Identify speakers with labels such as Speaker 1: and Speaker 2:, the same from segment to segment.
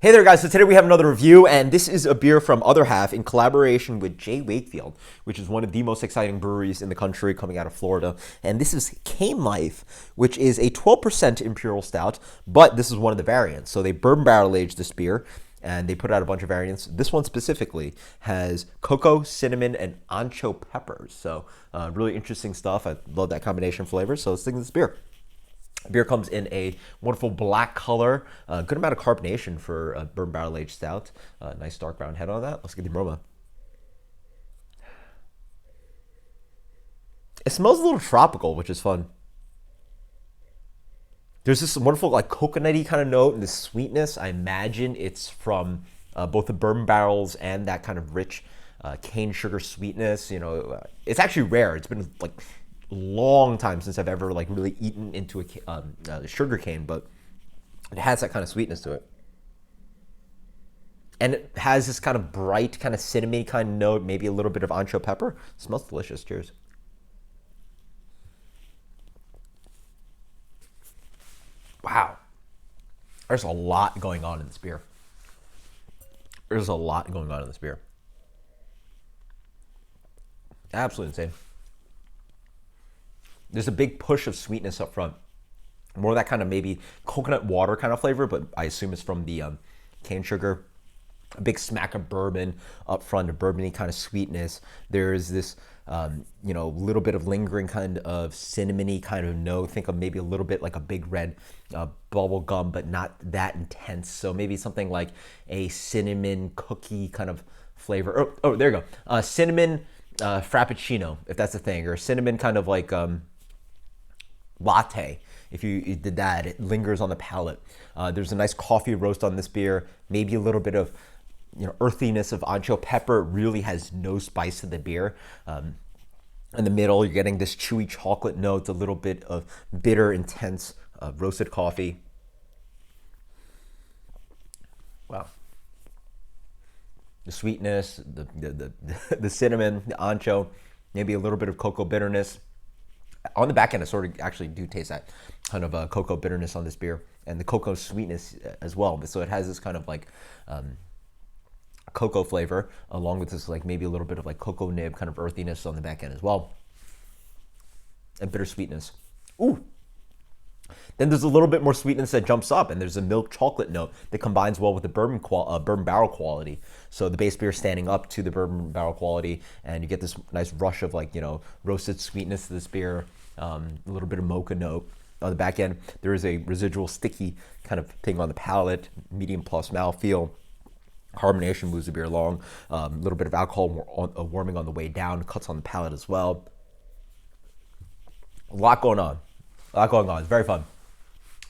Speaker 1: Hey there, guys. So today we have another review, and this is a beer from Other Half in collaboration with Wakefield, which is one of the most exciting breweries in the country coming out of Florida. And this is Cane Life, which is a 12% Imperial Stout, but this is one of the variants. So they bourbon barrel aged this beer, and they put out a bunch of variants. This one specifically has cocoa, cinnamon, and ancho peppers. So really interesting stuff. I love that combination of flavors. So let's dig into this beer. Beer comes in a wonderful black color, good amount of carbonation for a bourbon barrel aged stout. Nice dark brown head on that. Let's get the aroma. It smells a little tropical, which is fun. There's this wonderful like coconutty kind of note and this sweetness. I imagine it's from both the bourbon barrels and that kind of rich cane sugar sweetness. It's actually rare. It's been like long time since I've ever like really eaten into a sugar cane, but it has that kind of sweetness to it. And it has this kind of bright, kind of cinnamon kind of note, maybe a little bit of ancho pepper. It smells delicious. Cheers. Wow. There's a lot going on in this beer. There's a lot going on in this beer. Absolutely insane. There's a big push of sweetness up front. More of that kind of maybe coconut water kind of flavor, but I assume it's from the cane sugar. A big smack of bourbon up front, a bourbony kind of sweetness. There's this, little bit of lingering kind of cinnamony kind of note. Think of maybe a little bit like a big red bubble gum, but not that intense. So maybe something like a cinnamon cookie kind of flavor. Oh, there you go. Cinnamon frappuccino, if that's a thing, or cinnamon kind of like latte. If you did that, it lingers on the palate. There's a nice coffee roast on this beer, maybe a little bit of earthiness of ancho pepper. It really has no spice to the beer. In the middle, you're getting this chewy chocolate note, a little bit of bitter, intense roasted coffee. Wow. The sweetness, the cinnamon, the ancho, maybe a little bit of cocoa bitterness. On the back end, I sort of actually do taste that kind of cocoa bitterness on this beer, and the cocoa sweetness as well. So it has this kind of like cocoa flavor, along with this like maybe a little bit of like cocoa nib kind of earthiness on the back end as well, and bittersweetness. Ooh. Then there's a little bit more sweetness that jumps up, and there's a milk chocolate note that combines well with the bourbon barrel quality. So the base beer standing up to the bourbon barrel quality, and you get this nice rush of like roasted sweetness to this beer, a little bit of mocha note. On the back end, there is a residual sticky kind of thing on the palate, medium plus mouthfeel. Carbonation moves the beer along. A little bit of alcohol warming on the way down, cuts on the palate as well. A lot going on. It's very fun.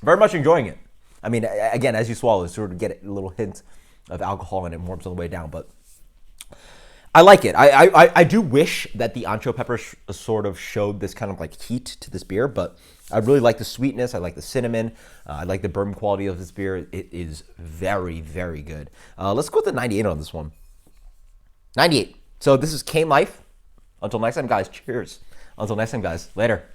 Speaker 1: Very much enjoying it. I mean, again, as you swallow, you sort of get a little hint of alcohol and it warms on the way down, but I like it. I do wish that the ancho pepper sort of showed this kind of like heat to this beer, but I really like the sweetness. I like the cinnamon. I like the bourbon quality of this beer. It is very, very good. Let's go with the 98 on this one. 98. So this is Cane Life. Until next time, guys. Cheers. Until next time, guys. Later.